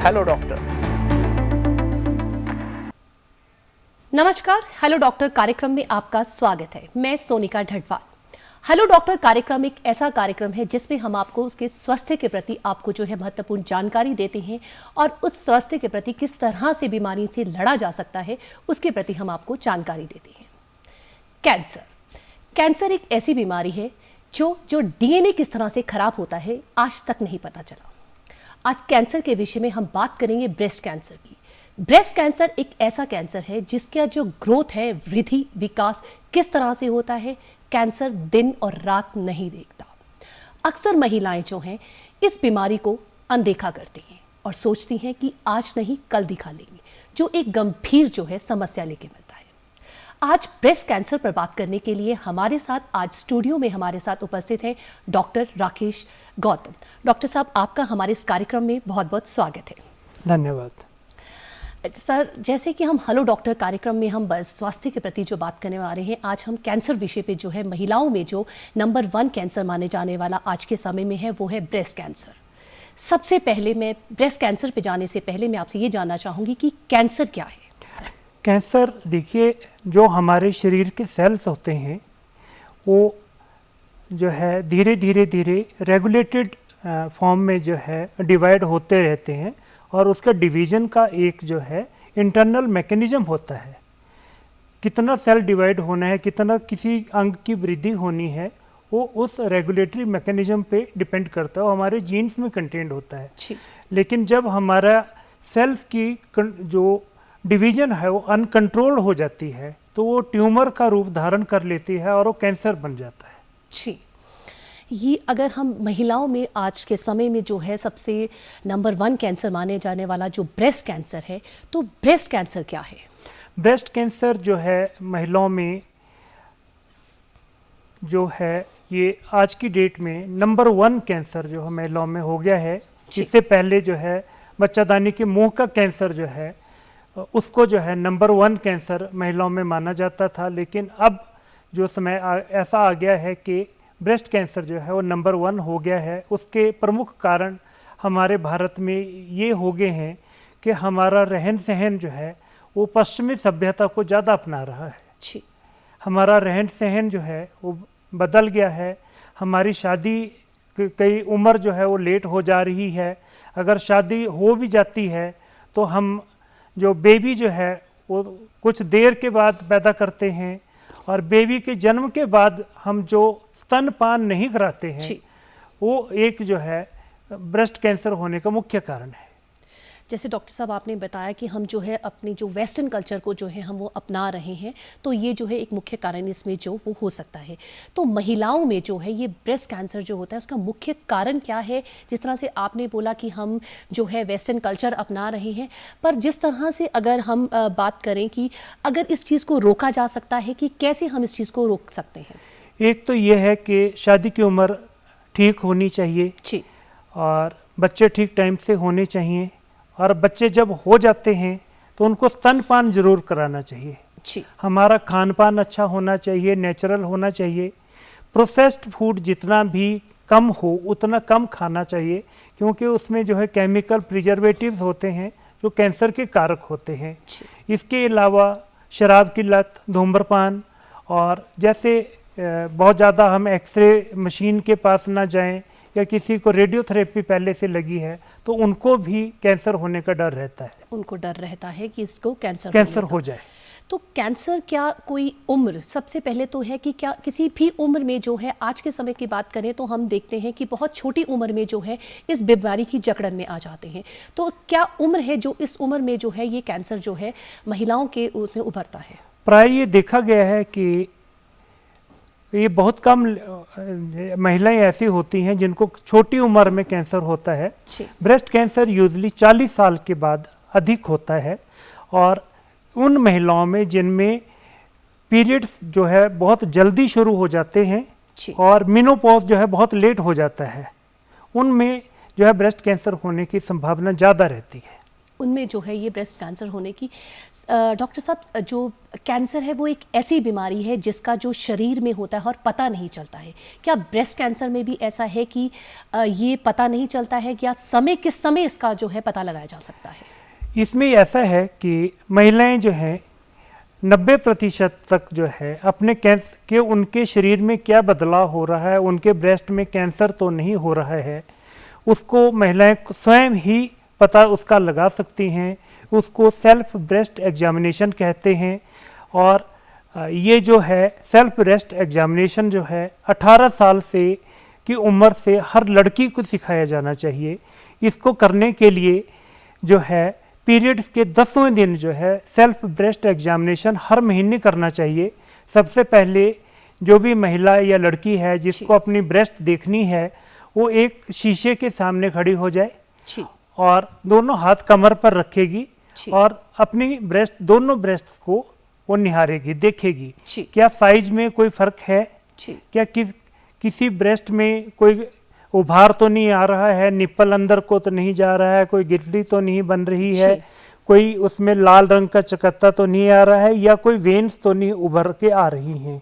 Hello doctor. नमस्कार, hello doctor कार्यक्रम में आपका स्वागत है। मैं सोनिका ढटवाल। हेलो डॉक्टर कार्यक्रम एक ऐसा कार्यक्रम है जिसमें हम आपको उसके स्वास्थ्य के प्रति आपको जो है महत्वपूर्ण जानकारी देते हैं और उस स्वास्थ्य के प्रति किस तरह से बीमारी से लड़ा जा सकता है उसके प्रति हम आपको जानकारी देते हैं। कैंसर एक ऐसी बीमारी है जो डीएनए किस तरह से खराब होता है आज तक नहीं पता चला। आज कैंसर के विषय में हम बात करेंगे ब्रेस्ट कैंसर की। ब्रेस्ट कैंसर एक ऐसा कैंसर है जिसका जो ग्रोथ है, वृद्धि, विकास किस तरह से होता है, कैंसर दिन और रात नहीं देखता। अक्सर महिलाएं जो हैं इस बीमारी को अनदेखा करती हैं और सोचती हैं कि आज नहीं कल दिखा लेंगे, जो एक गंभीर जो है समस्या लेके मिलता है। आज ब्रेस्ट कैंसर पर बात करने के लिए हमारे साथ आज स्टूडियो में हमारे साथ उपस्थित हैं डॉक्टर राकेश गौतम। डॉक्टर साहब, आपका हमारे इस कार्यक्रम में बहुत बहुत स्वागत है। धन्यवाद सर। जैसे कि हम हेलो डॉक्टर कार्यक्रम में हम स्वास्थ्य के प्रति जो बात करने वाले हैं, आज हम कैंसर विषय पे जो है महिलाओं में जो नंबर 1 कैंसर माने जाने वाला आज के समय में है वो है ब्रेस्ट कैंसर। सबसे पहले मैं ब्रेस्ट कैंसर पे जाने से पहले मैं आपसे ये जानना चाहूँगी कि कैंसर क्या है। कैंसर, देखिए, जो हमारे शरीर के सेल्स होते हैं वो जो है धीरे धीरे रेगुलेटेड फॉर्म में जो है डिवाइड होते रहते हैं और उसका डिवीज़न का एक जो है इंटरनल मैकेनिज्म होता है। कितना सेल डिवाइड होना है, कितना किसी अंग की वृद्धि होनी है, वो उस रेगुलेटरी मैकेनिज्म पे डिपेंड करता है, वो हमारे जीन्स में कंटेंट होता है। लेकिन जब हमारा सेल्स की जो डिवीज़न है वो अनकंट्रोल्ड हो जाती है तो वो ट्यूमर का रूप धारण कर लेती है और वो कैंसर बन जाता है। जी, ये अगर हम महिलाओं में आज के समय में जो है सबसे नंबर 1 कैंसर माने जाने वाला जो ब्रेस्ट कैंसर है, तो ब्रेस्ट कैंसर क्या है? ब्रेस्ट कैंसर जो है महिलाओं में जो है ये आज की डेट में नंबर 1 कैंसर जो है महिलाओं में हो गया है। इससे पहले जो है बच्चादानी के मुंह का कैंसर जो है उसको जो है नंबर 1 कैंसर महिलाओं में माना जाता था, लेकिन अब जो समय ऐसा आ गया है कि ब्रेस्ट कैंसर जो है वो नंबर 1 हो गया है। उसके प्रमुख कारण हमारे भारत में ये हो गए हैं कि हमारा रहन सहन जो है वो पश्चिमी सभ्यता को ज़्यादा अपना रहा है। हमारा रहन सहन जो है वो बदल गया है। हमारी शादी कई उम्र जो है वो लेट हो जा रही है। अगर शादी हो भी जाती है तो हम जो बेबी जो है वो कुछ देर के बाद पैदा करते हैं और बेबी के जन्म के बाद हम जो स्तनपान नहीं कराते हैं वो एक जो है ब्रेस्ट कैंसर होने का मुख्य कारण है। जैसे डॉक्टर साहब आपने बताया कि हम जो है अपने जो वेस्टर्न कल्चर को जो है हम वो अपना रहे हैं, तो ये जो है एक मुख्य कारण इसमें जो वो हो सकता है। तो महिलाओं में जो है ये ब्रेस्ट कैंसर जो होता है उसका मुख्य कारण क्या है? जिस तरह से आपने बोला कि हम जो है वेस्टर्न कल्चर अपना रहे हैं, पर जिस तरह से अगर हम बात करें कि अगर इस चीज़ को रोका जा सकता है कि कैसे हम इस चीज़ को रोक सकते हैं? एक तो ये है कि शादी की उम्र ठीक होनी चाहिए और बच्चे ठीक टाइम से होने चाहिए, और बच्चे जब हो जाते हैं तो उनको स्तनपान जरूर कराना चाहिए। हमारा खान पान अच्छा होना चाहिए, नेचुरल होना चाहिए। प्रोसेस्ड फूड जितना भी कम हो उतना कम खाना चाहिए, क्योंकि उसमें जो है केमिकल प्रिजर्वेटिव्स होते हैं जो कैंसर के कारक होते हैं। इसके अलावा शराब की लत, धूम्रपान, और जैसे बहुत ज़्यादा हम एक्सरे मशीन के पास ना जाएं या किसी को रेडियोथेरेपी पहले से लगी है तो उनको भी कैंसर होने का डर रहता है। उनको डर रहता है कि इसको कैंसर हो जाए। तो कैंसर क्या कोई उम्र, सबसे पहले तो है कि क्या किसी भी उम्र में जो है, आज के समय की बात करें तो हम देखते हैं कि बहुत छोटी उम्र में जो है इस बीमारी की जकड़न में आ जाते हैं, तो क्या उम्र है जो इस उम्र में जो है ये कैंसर जो है महिलाओं के उसमें उभरता है? प्राय ये देखा गया है कि ये बहुत कम महिलाएं ऐसी होती हैं जिनको छोटी उम्र में कैंसर होता है। ब्रेस्ट कैंसर यूजली 40 साल के बाद अधिक होता है, और उन महिलाओं में जिनमें पीरियड्स जो है बहुत जल्दी शुरू हो जाते हैं और मेनोपॉज जो है बहुत लेट हो जाता है, उनमें जो है ब्रेस्ट कैंसर होने की संभावना ज़्यादा रहती है। उनमें जो है ये ब्रेस्ट कैंसर होने की। डॉक्टर साहब, जो कैंसर है वो एक ऐसी बीमारी है जिसका जो शरीर में होता है और पता नहीं चलता है। क्या ब्रेस्ट कैंसर में भी ऐसा है कि ये पता नहीं चलता है, या किस समय इसका जो है पता लगाया जा सकता है? इसमें ऐसा है कि महिलाएं जो हैं 90% तक जो है अपने कैंसर के, उनके शरीर में क्या बदलाव हो रहा है, उनके ब्रेस्ट में कैंसर तो नहीं हो रहा है, उसको महिलाएं स्वयं ही पता उसका लगा सकती हैं। उसको सेल्फ ब्रेस्ट एग्जामिनेशन कहते हैं। और ये जो है सेल्फ ब्रेस्ट एग्जामिनेशन जो है 18 साल से की उम्र से हर लड़की को सिखाया जाना चाहिए। इसको करने के लिए जो है पीरियड्स के 10वें दिन जो है सेल्फ ब्रेस्ट एग्जामिनेशन हर महीने करना चाहिए। सबसे पहले जो भी महिला या लड़की है जिसको अपनी ब्रेस्ट देखनी है, वो एक शीशे के सामने खड़ी हो जाए और दोनों हाथ कमर पर रखेगी और अपनी ब्रेस्ट, दोनों ब्रेस्ट को वो निहारेगी, देखेगी क्या साइज में कोई फर्क है, क्या किसी ब्रेस्ट में कोई उभार तो नहीं आ रहा है, निप्पल अंदर को तो नहीं जा रहा है, कोई गिल्टी तो नहीं बन रही है, कोई उसमें लाल रंग का चकत्ता तो नहीं आ रहा है, या कोई वेन्स तो नहीं उभर के आ रही हैं।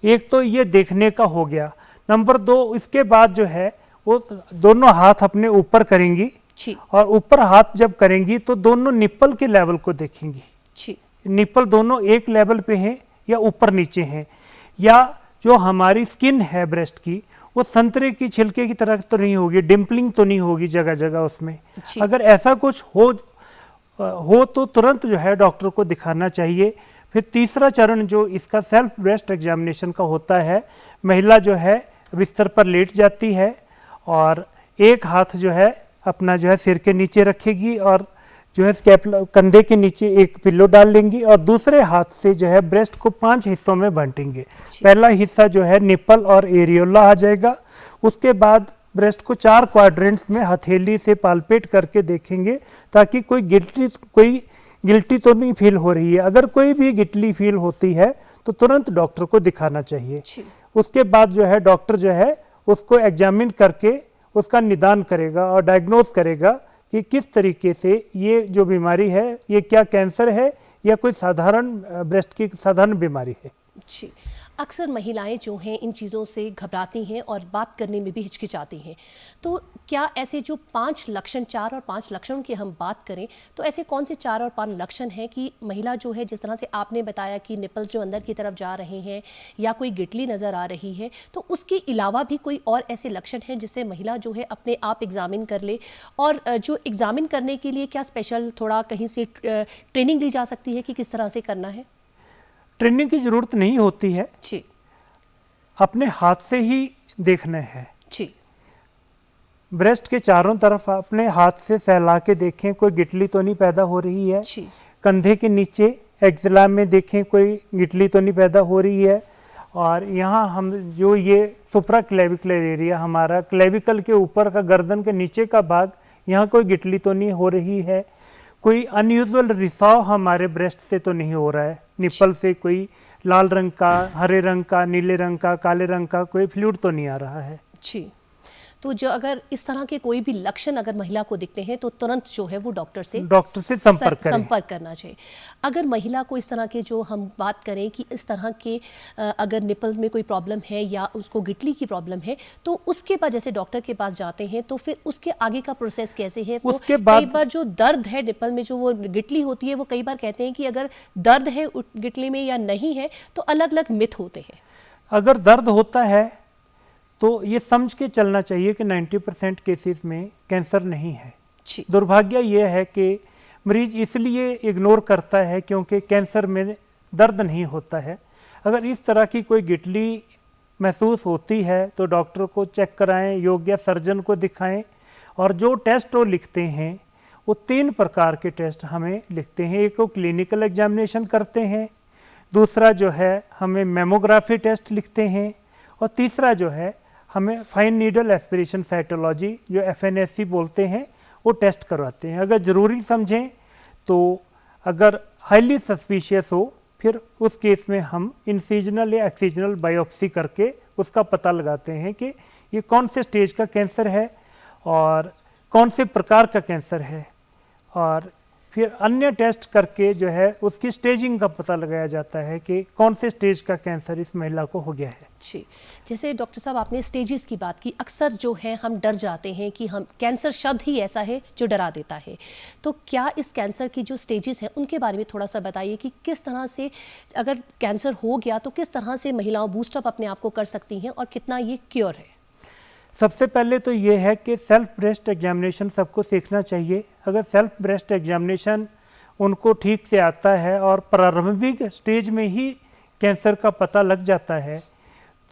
एक तो ये देखने का हो गया। नंबर 2, इसके बाद जो है वो दोनों हाथ अपने ऊपर करेंगी और ऊपर हाथ जब करेंगी तो दोनों निप्पल के लेवल को देखेंगी। निप्पल दोनों एक लेवल पे हैं या ऊपर नीचे हैं, या जो हमारी स्किन है ब्रेस्ट की वो संतरे की छिलके की तरह तो नहीं होगी, डिम्पलिंग तो नहीं होगी जगह जगह उसमें। अगर ऐसा कुछ हो तो तुरंत जो है डॉक्टर को दिखाना चाहिए। फिर तीसरा चरण जो इसका सेल्फ ब्रेस्ट एग्जामिनेशन का होता है, महिला जो है बिस्तर पर लेट जाती है और एक हाथ जो है अपना जो है सिर के नीचे रखेगी और जो है स्कैपुला कंधे के नीचे एक पिल्लो डाल लेंगी और दूसरे हाथ से जो है ब्रेस्ट को 5 हिस्सों में बांटेंगे। पहला हिस्सा जो है निप्पल और एरियोला आ जाएगा। उसके बाद ब्रेस्ट को 4 क्वाड्रेंट्स में हथेली से पालपेट करके देखेंगे ताकि कोई गिल्टी तो नहीं फील हो रही है। अगर कोई भी गिल्टी फील होती है तो तुरंत डॉक्टर को दिखाना चाहिए। उसके बाद जो है डॉक्टर जो है उसको एग्जामिन करके उसका निदान करेगा और डायग्नोज करेगा कि किस तरीके से ये जो बीमारी है ये क्या कैंसर है या कोई साधारण ब्रेस्ट की साधारण बीमारी है। जी, अक्सर महिलाएं जो हैं इन चीज़ों से घबराती हैं और बात करने में भी हिचकिचाती हैं। तो क्या ऐसे जो 5 लक्षण, 4 और 5 लक्षणों की हम बात करें तो ऐसे कौन से 4 और 5 लक्षण हैं कि महिला जो है, जिस तरह से आपने बताया कि निपल्स जो अंदर की तरफ जा रहे हैं या कोई गिटली नज़र आ रही है, तो उसके अलावा भी कोई और ऐसे लक्षण हैं जिससे महिला जो है अपने आप एग्जामिन कर ले? और जो एग्जामिन करने के लिए क्या स्पेशल थोड़ा कहीं से ट्रेनिंग ली जा सकती है कि किस तरह से करना है? ट्रेनिंग की जरूरत नहीं होती है, अपने हाथ से ही देखना है। ब्रेस्ट के चारों तरफ अपने हाथ से सहला के देखें कोई गिटली तो नहीं पैदा हो रही है। कंधे के नीचे एक्जिला में देखें कोई गिटली तो नहीं पैदा हो रही है। और यहाँ हम जो ये सुप्रा क्लेविकुलर एरिया, हमारा क्लेविकल के ऊपर का गर्दन के नीचे का भाग, यहाँ कोई गिटली तो नहीं हो रही है। कोई अनयूजुअल रिसाव हमारे ब्रेस्ट से तो नहीं हो रहा है, निप्पल से कोई लाल रंग का, हरे रंग का, नीले रंग का, काले रंग का कोई फ्लूइड तो नहीं आ रहा है। जी, तो जो अगर इस तरह के कोई भी लक्षण अगर महिला को दिखते हैं तो तुरंत जो है वो डॉक्टर से संपर्क करना चाहिए। अगर महिला को इस तरह के, जो हम बात करें कि इस तरह के अगर निपल में कोई प्रॉब्लम है या उसको गिटली की प्रॉब्लम है, तो उसके बाद जैसे डॉक्टर के पास जाते हैं तो फिर उसके आगे का प्रोसेस कैसे है? उसके बाद कई बार जो दर्द है निपल में, जो वो गिटली होती है, वो कई बार कहते हैं कि अगर दर्द है गिटली में या नहीं है, तो अलग अलग मिथ होते हैं। अगर दर्द होता है तो ये समझ के चलना चाहिए कि 90% केसेस में कैंसर नहीं है। दुर्भाग्य ये है कि मरीज इसलिए इग्नोर करता है क्योंकि कैंसर में दर्द नहीं होता है। अगर इस तरह की कोई गिटली महसूस होती है तो डॉक्टर को चेक कराएं, योग्य सर्जन को दिखाएं। और जो टेस्ट वो लिखते हैं वो 3 प्रकार के टेस्ट हमें लिखते हैं। एक को क्लिनिकल एग्जामिनेशन करते हैं, दूसरा जो है हमें मेमोग्राफी टेस्ट लिखते हैं, और तीसरा जो है हमें फाइन नीडल एस्पिरेशन साइटोलॉजी, जो FNAC बोलते हैं, वो टेस्ट करवाते हैं। अगर ज़रूरी समझें तो अगर हाईली सस्पिशियस हो फिर उस केस में हम इंसिजनल या एक्सिजनल बायोप्सी करके उसका पता लगाते हैं कि ये कौन से स्टेज का कैंसर है और कौन से प्रकार का कैंसर है। और फिर अन्य टेस्ट करके जो है उसकी स्टेजिंग का पता लगाया जाता है कि कौन से स्टेज का कैंसर इस महिला को हो गया है। जी, जैसे डॉक्टर साहब आपने स्टेजेस की बात की, अक्सर जो है हम डर जाते हैं कि हम कैंसर शब्द ही ऐसा है जो डरा देता है, तो क्या इस कैंसर की जो स्टेजेस हैं उनके बारे में थोड़ा सा बताइए कि किस तरह से अगर कैंसर हो गया तो किस तरह से महिलाओं बूस्टअप अपने आप को कर सकती हैं और कितना ये क्योर है? सबसे पहले तो ये है कि सेल्फ ब्रेस्ट एग्जामिनेशन सबको सीखना चाहिए। अगर सेल्फ ब्रेस्ट एग्जामिनेशन उनको ठीक से आता है और प्रारंभिक स्टेज में ही कैंसर का पता लग जाता है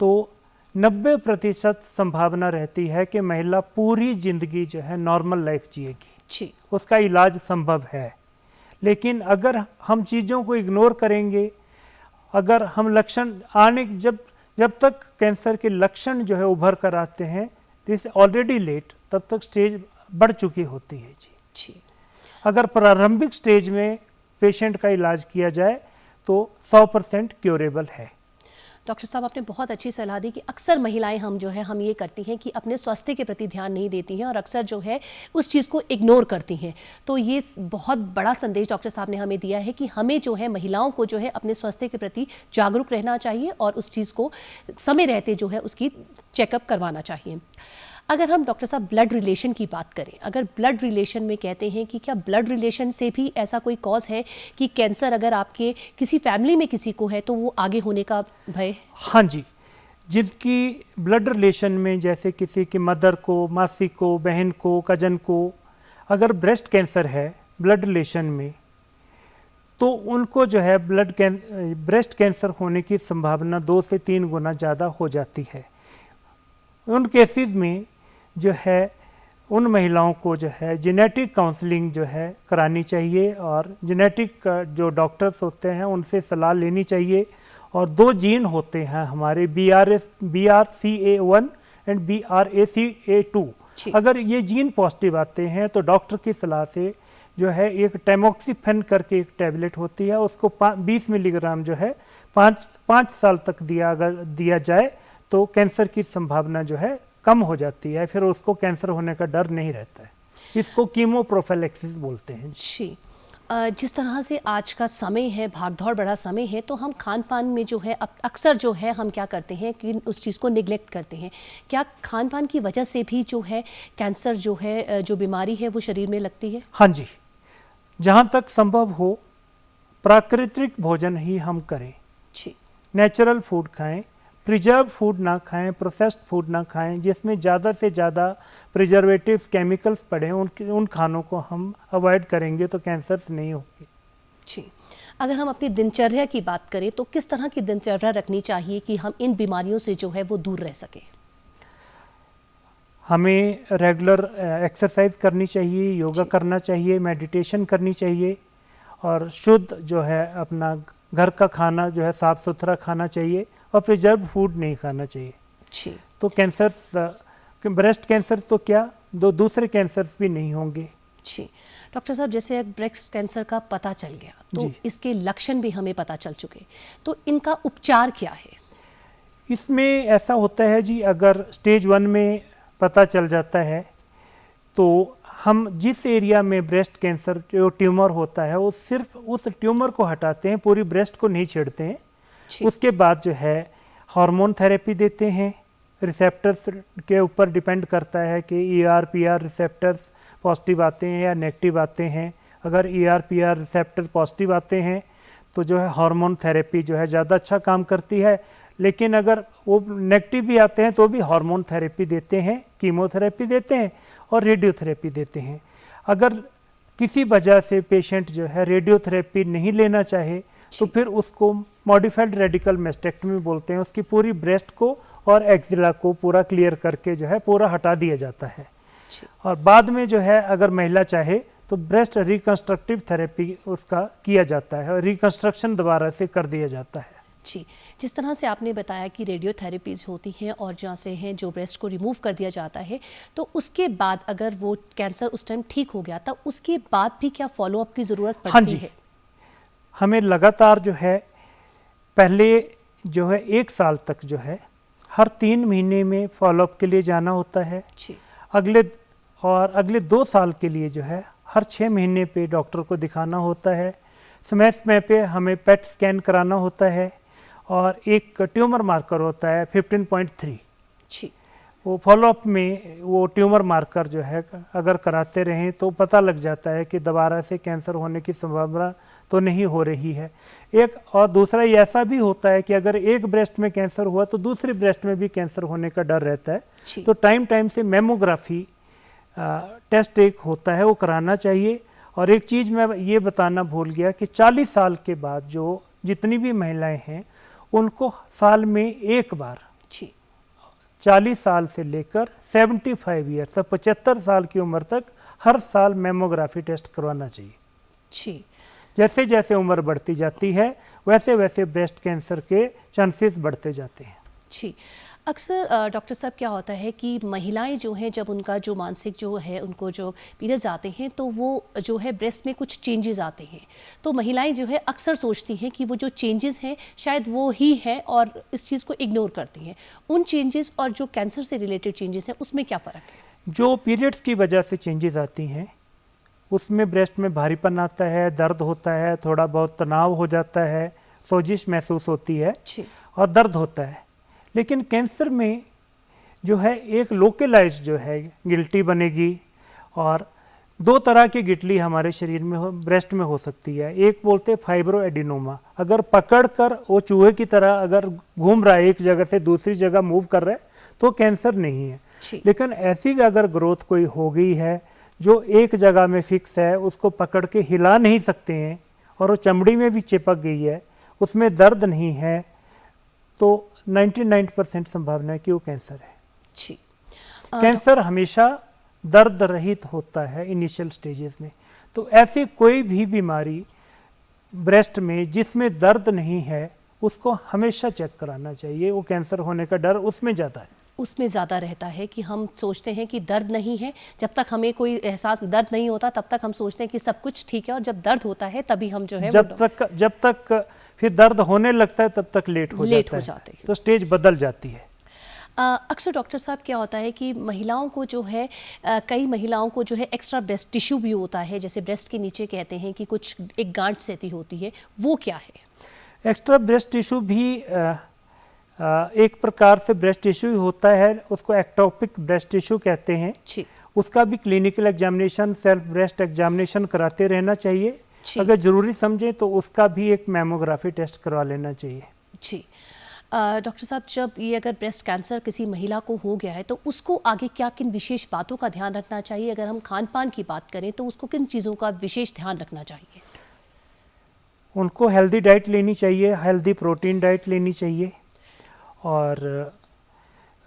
तो 90% संभावना रहती है कि महिला पूरी जिंदगी जो है नॉर्मल लाइफ जिएगी। जी, उसका इलाज संभव है। लेकिन अगर हम चीज़ों को इग्नोर करेंगे, अगर हम लक्षण जब तक कैंसर के लक्षण जो है उभर कर आते हैं दिस ऑलरेडी लेट, तब तक स्टेज बढ़ चुकी होती है। जी, अगर प्रारंभिक स्टेज में पेशेंट का इलाज किया जाए तो 100% क्योरेबल है। डॉक्टर साहब आपने बहुत अच्छी सलाह दी कि अक्सर महिलाएं हम ये करती हैं कि अपने स्वास्थ्य के प्रति ध्यान नहीं देती हैं और अक्सर जो है उस चीज़ को इग्नोर करती हैं। तो ये बहुत बड़ा संदेश डॉक्टर साहब ने हमें दिया है कि हमें जो है महिलाओं को जो है अपने स्वास्थ्य के प्रति जागरूक रहना चाहिए और उस चीज़ को समय रहते जो है उसकी चेकअप करवाना चाहिए। अगर हम डॉक्टर साहब ब्लड रिलेशन की बात करें, अगर ब्लड रिलेशन में कहते हैं कि क्या ब्लड रिलेशन से भी ऐसा कोई कॉज है कि कैंसर अगर आपके किसी फैमिली में किसी को है तो वो आगे होने का भय? हाँ जी, जिनकी ब्लड रिलेशन में जैसे किसी की मदर को, मासी को, बहन को, कजन को अगर ब्रेस्ट कैंसर है ब्लड रिलेशन में तो उनको जो है ब्रेस्ट कैंसर होने की संभावना 2 से 3 गुना ज़्यादा हो जाती है। उन केसेस में जो है उन महिलाओं को जो है जेनेटिक काउंसलिंग जो है करानी चाहिए और जेनेटिक जो डॉक्टर्स होते हैं उनसे सलाह लेनी चाहिए। और 2 जीन होते हैं हमारे BRCA1 एंड BRCA2। अगर ये जीन पॉजिटिव आते हैं तो डॉक्टर की सलाह से जो है एक टैमोक्सिफेन करके एक टैबलेट होती है, उसको 20 मिलीग्राम जो है 5 साल तक दिया जाए तो कैंसर की संभावना जो है कम हो जाती है, फिर उसको कैंसर होने का डर नहीं रहता है। इसको कीमो प्रोफिलैक्सिस बोलते हैं। जी, जिस तरह से आज का समय है, भागदौड़ बड़ा समय है, तो हम खान पान में जो है अक्सर जो है हम क्या करते हैं कि उस चीज़ को निगलेक्ट करते हैं। क्या खान पान की वजह से भी जो है कैंसर जो है जो बीमारी है वो शरीर में लगती है? हाँ जी, जहाँ तक संभव हो प्राकृतिक भोजन ही हम करें। जी, नेचुरल फूड खाएं, प्रिजर्व फूड ना खाएं, प्रोसेस्ड फूड ना खाएं जिसमें ज़्यादा से ज़्यादा प्रिजर्वेटिव्स, केमिकल्स पड़े उन खानों को हम अवॉइड करेंगे तो कैंसर्स नहीं होंगे। जी, अगर हम अपनी दिनचर्या की बात करें तो किस तरह की दिनचर्या रखनी चाहिए कि हम इन बीमारियों से जो है वो दूर रह सके? हमें रेगुलर एक्सरसाइज करनी चाहिए, योगा करना चाहिए, मेडिटेशन करनी चाहिए और शुद्ध जो है अपना घर का खाना जो है साफ़ सुथरा खाना चाहिए और प्रिजर्व फूड नहीं खाना चाहिए। जी, तो कैंसर्स, ब्रेस्ट कैंसर तो क्या दूसरे कैंसर्स भी नहीं होंगे। जी, डॉक्टर साहब जैसे ब्रेस्ट कैंसर का पता चल गया तो इसके लक्षण भी हमें पता चल चुके, तो इनका उपचार क्या है? इसमें ऐसा होता है जी, अगर स्टेज 1 में पता चल जाता है तो हम जिस एरिया में ब्रेस्ट कैंसर जो ट्यूमर होता है वो सिर्फ उस ट्यूमर को हटाते हैं, पूरी ब्रेस्ट को नहीं छेड़ते हैं। उसके बाद जो है हार्मोन थेरेपी देते हैं। रिसेप्टर्स के ऊपर डिपेंड करता है कि ER-PR रिसेप्टर्स पॉजिटिव आते हैं या नेगेटिव आते हैं। अगर ER-PR रिसेप्टर पॉजिटिव आते हैं तो जो है हार्मोन थेरेपी जो है ज़्यादा अच्छा काम करती है, लेकिन अगर वो नेगेटिव भी आते हैं तो भी हार्मोन थेरेपी देते हैं, कीमोथेरेपी देते हैं और रेडियोथेरेपी देते हैं। अगर किसी वजह से पेशेंट जो है रेडियोथेरेपी नहीं लेना चाहे तो फिर उसको मॉडिफाइड रेडिकल मेस्टेक्टमी बोलते हैं, उसकी पूरी ब्रेस्ट को और एक्जिला को पूरा क्लियर करके जो है पूरा हटा दिया जाता है। और बाद में जो है अगर महिला चाहे तो ब्रेस्ट रिकंस्ट्रक्टिव थेरेपी उसका किया जाता है और रिकंस्ट्रक्शन दोबारा से कर दिया जाता है। जी, जिस तरह से आपने बताया कि रेडियोथेरेपीज़ होती हैं और जहाँ से हैं जो ब्रेस्ट को रिमूव कर दिया जाता है, तो उसके बाद अगर वो कैंसर उस टाइम ठीक हो गया तो उसके बाद भी क्या फॉलोअप की ज़रूरत पड़ती है? हाँ जी, हमें लगातार जो है पहले जो है 1 साल तक जो है हर 3 महीने में फॉलोअप के लिए जाना होता है। जी, अगले 2 साल के लिए जो है हर 6 महीने पे डॉक्टर को दिखाना होता है। समय समय पे हमें पेट स्कैन कराना होता है और एक ट्यूमर मार्कर होता है 15.3। जी। वो फॉलोअप में वो ट्यूमर मार्कर जो है अगर कराते रहें तो पता लग जाता है कि दोबारा से कैंसर होने की संभावना तो नहीं हो रही है। एक और दूसरा ये ऐसा भी होता है कि अगर एक ब्रेस्ट में कैंसर हुआ तो दूसरी ब्रेस्ट में भी कैंसर होने का डर रहता है। तो टाइम टाइम से मेमोग्राफी टेस्ट एक होता है वो कराना चाहिए। और एक चीज़ मैं ये बताना भूल गया कि 40 साल के बाद जो जितनी भी महिलाएं हैं उनको साल में एक बार 40 साल से लेकर 75 ईयर 75 साल की उम्र तक हर साल मेमोग्राफी टेस्ट करवाना चाहिए। जी। जैसे जैसे उम्र बढ़ती जाती है वैसे वैसे ब्रेस्ट कैंसर के चांसेस बढ़ते जाते हैं। जी। अक्सर डॉक्टर साहब क्या होता है कि महिलाएं जो हैं जब उनका जो मानसिक जो है उनको जो पीरियड्स आते हैं तो वो जो है ब्रेस्ट में कुछ चेंजेस आते हैं, तो महिलाएं जो है अक्सर सोचती हैं कि वो जो चेंजेस हैं शायद वो ही है और इस चीज़ को इग्नोर करती हैं। उन चेंजेस और जो कैंसर से रिलेटेड चेंजेस हैं उसमें क्या फ़र्क है? जो पीरियड्स की वजह से चेंजेस आती हैं उसमें ब्रेस्ट में भारीपन आता है, दर्द होता है, थोड़ा बहुत तनाव हो जाता है, सोजिश महसूस होती है और दर्द होता है। लेकिन कैंसर में जो है एक लोकलाइज जो है गिल्टी बनेगी और 2 तरह की गिल्टी हमारे शरीर में ब्रेस्ट में हो सकती है। एक बोलते हैं फाइब्रो एडिनोमा, अगर पकड़कर वो चूहे की तरह अगर घूम रहा है एक जगह से दूसरी जगह मूव कर रहा है तो कैंसर नहीं है। लेकिन ऐसी अगर ग्रोथ कोई हो गई है जो एक जगह में फिक्स है, उसको पकड़ के हिला नहीं सकते हैं और वो चमड़ी में भी चिपक गई है, उसमें दर्द नहीं है, तो 99% संभावना है कि वो कैंसर है। जी। कैंसर हमेशा दर्द रहित होता है इनिशियल स्टेजेस में। तो ऐसी कोई भी बीमारी ब्रेस्ट में जिसमें दर्द नहीं है उसको हमेशा चेक कराना चाहिए। वो कैंसर होने का डर उसमें ज़्यादा है, उसमें ज़्यादा रहता है कि हम सोचते हैं कि दर्द नहीं है, जब तक हमें कोई एहसास दर्द नहीं होता तब तक हम सोचते हैं कि सब कुछ ठीक है, और जब दर्द होता है तभी हम जो है जब तक फिर दर्द होने लगता है तब तक लेट हो जाते हैं, तो स्टेज बदल जाती है। अक्सर डॉक्टर साहब क्या होता है कि महिलाओं को जो है कई महिलाओं को जो है एक्स्ट्रा ब्रेस्ट टिश्यू भी होता है, जैसे ब्रेस्ट के नीचे कहते हैं कि कुछ एक गांठ सेती होती है, वो क्या है? एक्स्ट्रा ब्रेस्ट टिश्यू भी एक प्रकार से ब्रेस्ट टिश्यू ही होता है, उसको एक्टोपिक ब्रेस्ट टिश्यू कहते हैं। उसका भी clinical examination, self breast examination कराते रहना चाहिए। अगर जरूरी समझे तो उसका भी एक मैमोग्राफी टेस्ट करवा लेना चाहिए। जी। डॉक्टर साहब, जब ये अगर ब्रेस्ट कैंसर किसी महिला को हो गया है तो उसको आगे क्या किन विशेष बातों का ध्यान रखना चाहिए? अगर हम खान पान की बात करें तो उसको किन चीज़ों का विशेष ध्यान रखना चाहिए? उनको हेल्दी डाइट लेनी चाहिए, हेल्दी प्रोटीन डाइट लेनी चाहिए और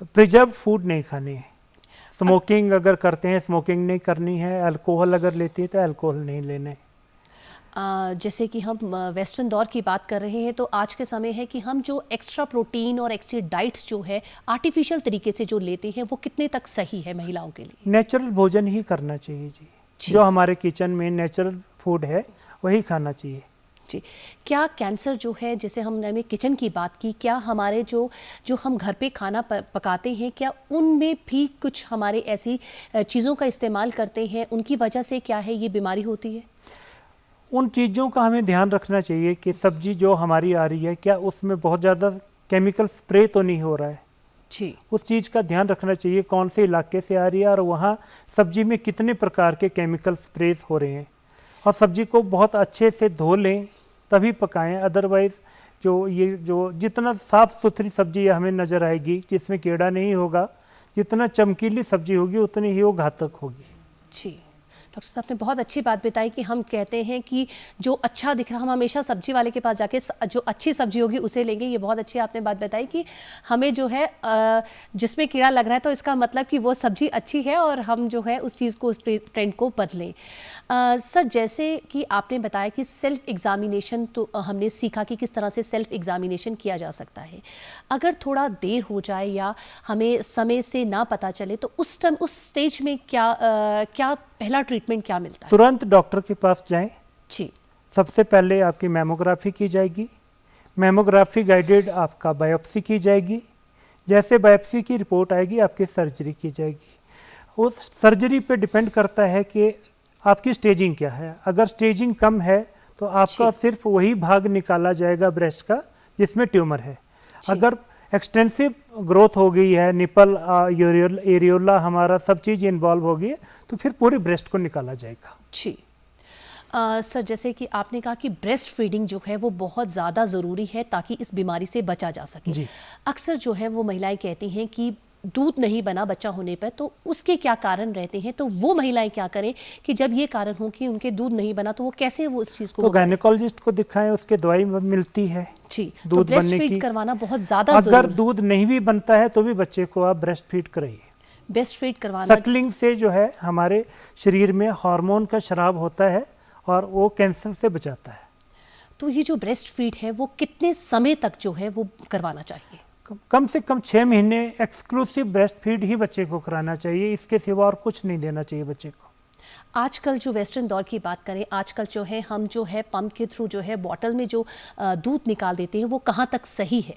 प्रिजर्व फूड नहीं खाने हैं। स्मोकिंग अगर करते हैं स्मोकिंग नहीं करनी है, अल्कोहल अगर लेती है तो अल्कोहल नहीं लेने। जैसे कि हम वेस्टर्न दौर की बात कर रहे हैं तो आज के समय है कि हम जो एक्स्ट्रा प्रोटीन और एक्स्ट्रा डाइट्स जो है आर्टिफिशियल तरीके से जो लेते हैं वो कितने तक सही है महिलाओं के लिए? नेचुरल भोजन ही करना चाहिए जी। जो हमारे किचन में नेचुरल फूड है वही खाना चाहिए जी। क्या कैंसर जो है, जैसे हमने किचन की बात की, क्या हमारे जो हम घर पे खाना पकाते हैं क्या उनमें भी कुछ हमारे ऐसी चीज़ों का इस्तेमाल करते हैं, उनकी वजह से क्या है ये बीमारी होती है? उन चीज़ों का हमें ध्यान रखना चाहिए कि सब्जी जो हमारी आ रही है क्या उसमें बहुत ज़्यादा केमिकल स्प्रे तो नहीं हो रहा है जी। उस चीज़ का ध्यान रखना चाहिए, कौन से इलाके से आ रही है और वहाँ सब्जी में कितने प्रकार के केमिकल स्प्रेज हो रहे हैं। और सब्जी को बहुत अच्छे से धो लें तभी पकाएं, अदरवाइज़ जो जितना साफ़ सुथरी सब्जी हमें नज़र आएगी जिसमें कीड़ा नहीं होगा, जितना चमकीली सब्जी होगी उतनी ही वो घातक होगी। जी। डॉक्टर साहब ने बहुत अच्छी बात बताई कि हम कहते हैं कि जो अच्छा दिख रहा, हम हमेशा सब्जी वाले के पास जाके जो अच्छी सब्जी होगी उसे लेंगे। ये बहुत अच्छी आपने बात बताई कि हमें जो है जिसमें कीड़ा लग रहा है तो इसका मतलब कि वो सब्जी अच्छी है और हम जो है उस चीज़ को, उस ट्रेंड को बदलें। सर, जैसे कि आपने बताया कि सेल्फ एग्जामिनेशन, तो हमने सीखा कि किस तरह से सेल्फ एग्जामिनेशन किया जा सकता है। अगर थोड़ा देर हो जाए या हमें समय से ना पता चले तो उस टाइम, उस स्टेज में क्या पहला ट्रीटमेंट क्या मिलता है? तुरंत डॉक्टर के पास जाएं जी। सबसे पहले आपकी मेमोग्राफी की जाएगी, मेमोग्राफी गाइडेड आपका बायोप्सी की जाएगी। जैसे बायोप्सी की रिपोर्ट आएगी आपकी सर्जरी की जाएगी। उस सर्जरी पे डिपेंड करता है कि आपकी स्टेजिंग क्या है। अगर स्टेजिंग कम है तो आपका सिर्फ वही भाग निकाला जाएगा ब्रेस्ट का जिसमें ट्यूमर है। अगर एक्सटेंसिव ग्रोथ हो गई है, निपल एरियोला हमारा सब चीज़ इन्वॉल्व हो गई है, तो फिर पूरी ब्रेस्ट को निकाला जाएगा। जी सर, जैसे कि आपने कहा कि ब्रेस्ट फीडिंग जो है वो बहुत ज़्यादा ज़रूरी है ताकि इस बीमारी से बचा जा सके। अक्सर जो है वो महिलाएं कहती हैं कि दूध नहीं बना बच्चा होने पर, तो उसके क्या कारण रहते हैं, तो वो महिलाएं क्या करें कि जब ये कारण हो कि उनके दूध नहीं बना तो वो कैसे वो उस चीज़ को तो गायनेकोलॉजिस्ट को दिखाएं, उसके दवाई मिलती है। जी, दूध तो ब्रेस्ट बनने फीड की करवाना बहुत ज़्यादा ज़रूरी अगर है। दूध नहीं भी बनता है तो भी बच्चे को आप ब्रेस्ट फीड कराइए। ब्रेस्ट फीड करवाना, सकलिंग से जो है हमारे शरीर में हार्मोन का स्राव होता है और वो कैंसर से बचाता है। तो ये जो ब्रेस्ट फीड है वो कितने समय तक जो है वो करवाना चाहिए? कम से कम 6 महीने एक्सक्लूसिव ब्रेस्ट फीड ही बच्चे को कराना चाहिए, इसके सिवा और कुछ नहीं देना चाहिए बच्चे को। आजकल जो वेस्टर्न दौर की बात करें, आजकल जो है हम जो है पंप के थ्रू जो है बॉटल में जो दूध निकाल देते हैं, वो कहाँ तक सही है?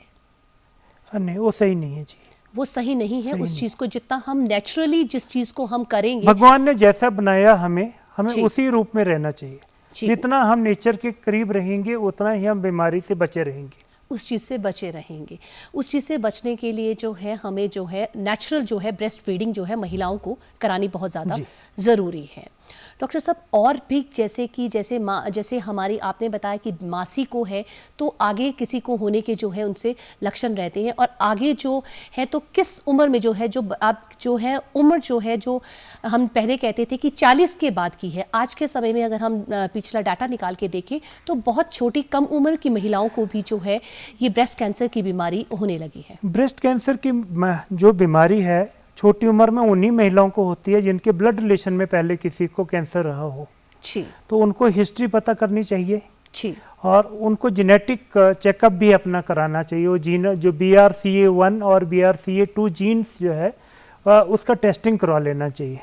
नहीं, वो सही नहीं है जी। वो सही नहीं है। उस चीज़ को जितना हम नेचुरली जिस चीज़ को हम करेंगे, भगवान ने जैसा बनाया हमें उसी रूप में रहना चाहिए। जितना हम नेचर के करीब रहेंगे उतना ही हम बीमारी से बचे रहेंगे, उस चीज़ से बचे रहेंगे। उस चीज़ से बचने के लिए जो है हमें जो है नेचुरल जो है ब्रेस्ट फीडिंग जो है महिलाओं को करानी बहुत ज़्यादा ज़रूरी है। डॉक्टर साहब, और भी जैसे हमारी आपने बताया कि मासी को है तो आगे किसी को होने के जो है उनसे लक्षण रहते हैं, और आगे जो है तो किस उम्र में जो है जो आप जो है उम्र जो है जो हम पहले कहते थे कि 40 के बाद की है, आज के समय में अगर हम पिछला डाटा निकाल के देखें तो बहुत छोटी कम उम्र की महिलाओं को भी जो है ये ब्रेस्ट कैंसर की बीमारी होने लगी है। ब्रेस्ट कैंसर की जो बीमारी है छोटी उम्र में उन्हीं महिलाओं को होती है जिनके ब्लड रिलेशन में पहले किसी को कैंसर रहा हो। जी, तो उनको हिस्ट्री पता करनी चाहिए जी, और उनको जेनेटिक चेकअप भी अपना कराना चाहिए। वो जीन जो BRCA1 और BRCA2 जीन्स जो है उसका टेस्टिंग करवा लेना चाहिए।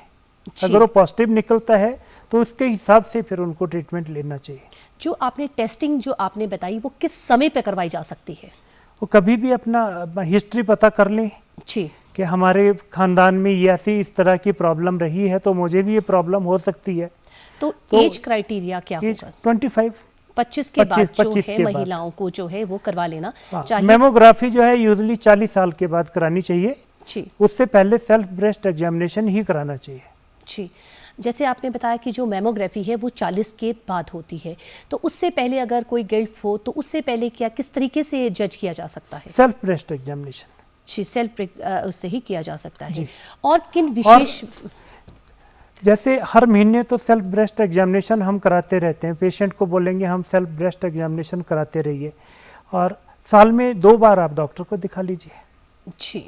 अगर वो पॉजिटिव निकलता है तो उसके हिसाब से फिर उनको ट्रीटमेंट लेना चाहिए। जो आपने टेस्टिंग जो आपने बताई वो किस समय पे करवाई जा सकती है? वो कभी भी अपना हिस्ट्री पता कर लें जी, कि हमारे खानदान में ये ऐसी इस तरह की प्रॉब्लम रही है तो मुझे भी ये प्रॉब्लम हो सकती है। तो एज क्राइटेरिया क्या होगा? 25 के बाद जो है महिलाओं को जो है वो करवा लेना चाहिए। मेमोग्राफी जो है यूजुअली 40 साल के बाद करानी चाहिए। जी, उससे पहले सेल्फ ब्रेस्ट एग्जामिनेशन ही कराना चाहिए। जी, जैसे आपने बताया कि जो मेमोग्राफी है वो 40 के बाद होती है, तो उससे पहले अगर कोई गिल्ट हो तो उससे पहले क्या किस तरीके से जज किया जा सकता है? सेल्फ ब्रेस्ट एग्जामिनेशन जी, सेल्फ उससे ही किया जा सकता है। और किन विशेष जैसे हर महीने तो सेल्फ ब्रेस्ट एग्जामिनेशन हम कराते रहते हैं। पेशेंट को बोलेंगे हम सेल्फ ब्रेस्ट एग्जामिनेशन कराते रहिए, और साल में 2 बार आप डॉक्टर को दिखा लीजिए। जी,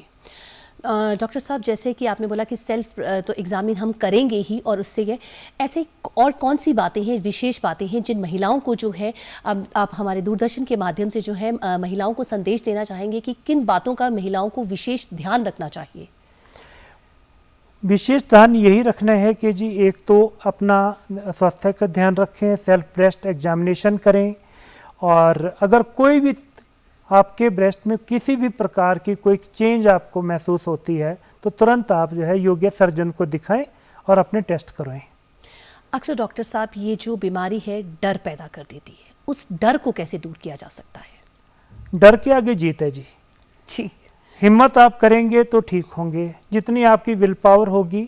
डॉक्टर साहब, जैसे कि आपने बोला कि सेल्फ तो एग्जामिन हम करेंगे ही, और उससे ये ऐसे और कौन सी बातें हैं, विशेष बातें हैं जिन महिलाओं को जो है आप हमारे दूरदर्शन के माध्यम से जो है महिलाओं को संदेश देना चाहेंगे कि किन बातों का महिलाओं को विशेष ध्यान रखना चाहिए? विशेष ध्यान यही रखना है कि जी एक तो अपना स्वास्थ्य का ध्यान रखें, सेल्फ ब्रेस्ट एग्जामिनेशन करें, और अगर कोई भी आपके ब्रेस्ट में किसी भी प्रकार की कोई चेंज आपको महसूस होती है तो तुरंत आप जो है योग्य सर्जन को दिखाएं और अपने टेस्ट करवाएं। अक्सर डॉक्टर साहब ये जो बीमारी है डर पैदा कर देती है, उस डर को कैसे दूर किया जा सकता है? डर के आगे जीत है जी। जी, हिम्मत आप करेंगे तो ठीक होंगे। जितनी आपकी विल पावर होगी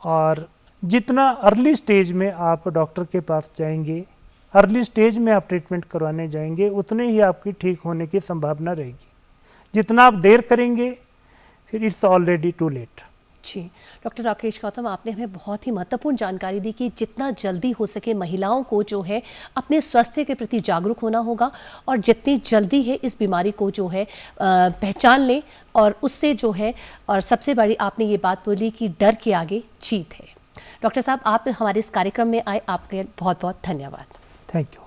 और जितना अर्ली स्टेज में आप डॉक्टर के पास जाएंगे, अर्ली स्टेज में आप ट्रीटमेंट करवाने जाएंगे, उतने ही आपकी ठीक होने की संभावना रहेगी। जितना आप देर करेंगे फिर इट्स ऑलरेडी टू लेट। जी, डॉक्टर राकेश गौतम, आपने हमें बहुत ही महत्वपूर्ण जानकारी दी कि जितना जल्दी हो सके महिलाओं को जो है अपने स्वास्थ्य के प्रति जागरूक होना होगा, और जितनी जल्दी है इस बीमारी को जो है पहचान लें, और उससे जो है, और सबसे बड़ी आपने ये बात बोली कि डर के आगे जीत है। डॉक्टर साहब, आप हमारे इस कार्यक्रम में आए, आपके बहुत बहुत धन्यवाद। Thank you.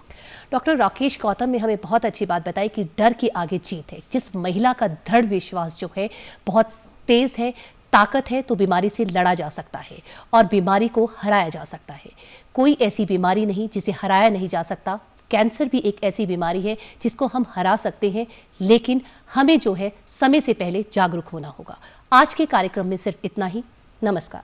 Doctor Rakesh Gautam ने हमें बहुत अच्छी बात बताई कि डर के आगे जीत है। जिस महिला का दृढ़ विश्वास जो है बहुत तेज है, ताकत है, तो बीमारी से लड़ा जा सकता है और बीमारी को हराया जा सकता है। कोई ऐसी बीमारी नहीं जिसे हराया नहीं जा सकता। कैंसर भी एक ऐसी बीमारी है जिसको हम हरा सकते हैं, लेकिन हमें जो है समय से पहले जागरूक होना होगा। आज के कार्यक्रम में सिर्फ इतना ही। नमस्कार।